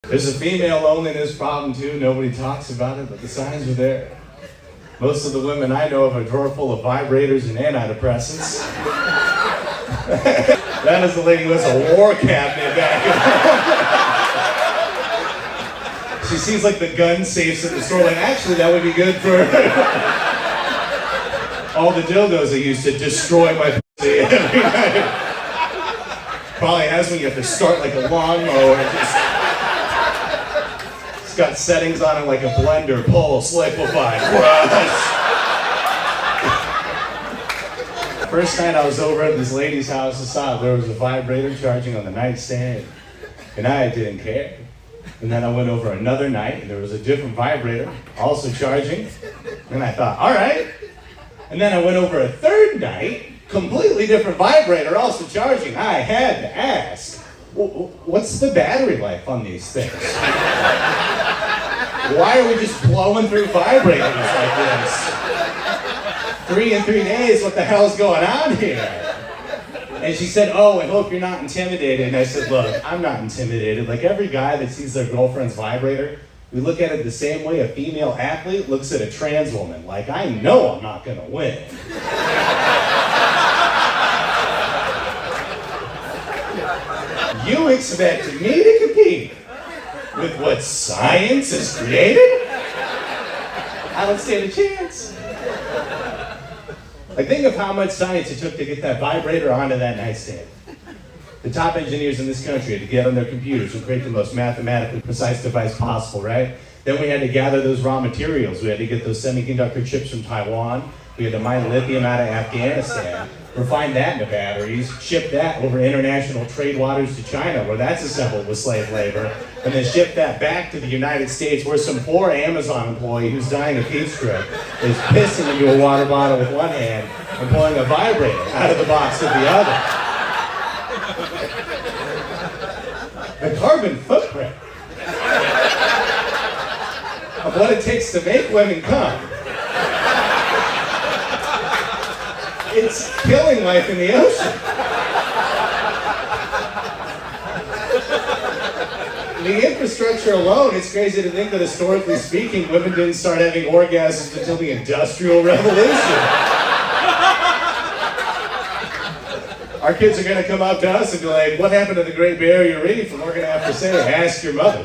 There's a female loneliness problem too. Nobody talks about it, but the signs are there. Most of the women I know have a drawer full of vibrators and antidepressants. That is the lady who has a war cabinet back at home. She sees like the gun safes at the store, like actually that would be good for all the dildos I used to destroy my pussy every night. Probably has when you have to start like a lawnmower. It's got settings on it like a blender, pulse, liquefy, crush. First night I was over at this lady's house, I saw there was a vibrator charging on the nightstand, and I didn't care. And then I went over another night, and there was a different vibrator, also charging, and I thought, all right. And then I went over a third night, completely different vibrator, also charging. I had to ask, what's the battery life on these things? Why are we just blowing through vibrators like this? 3 in 3 days, what the hell's going on here? And she said, oh, I hope you're not intimidated. And I said, look, I'm not intimidated. Like every guy that sees their girlfriend's vibrator, we look at it the same way a female athlete looks at a trans woman. Like, I know I'm not gonna win. You expect me to compete with what science has created? I don't stand a chance. Like, think of how much science it took to get that vibrator onto that nightstand. The top engineers in this country had to get on their computers and create the most mathematically precise device possible, right? Then we had to gather those raw materials. We had to get those semiconductor chips from Taiwan. We had to mine lithium out of Afghanistan, refine that into batteries, ship that over international trade waters to China, where that's assembled with slave labor, and then ship that back to the United States, where some poor Amazon employee who's dying of heat stroke is pissing into a water bottle with one hand and pulling a vibrator out of the box with the other. The carbon footprint of what it takes to make women come. It's killing life in the ocean. The infrastructure alone, it's crazy to think that historically speaking, women didn't start having orgasms until the Industrial Revolution. Our kids are going to come up to us and be like, what happened to the Great Barrier Reef? And we're going to have to say, ask your mother.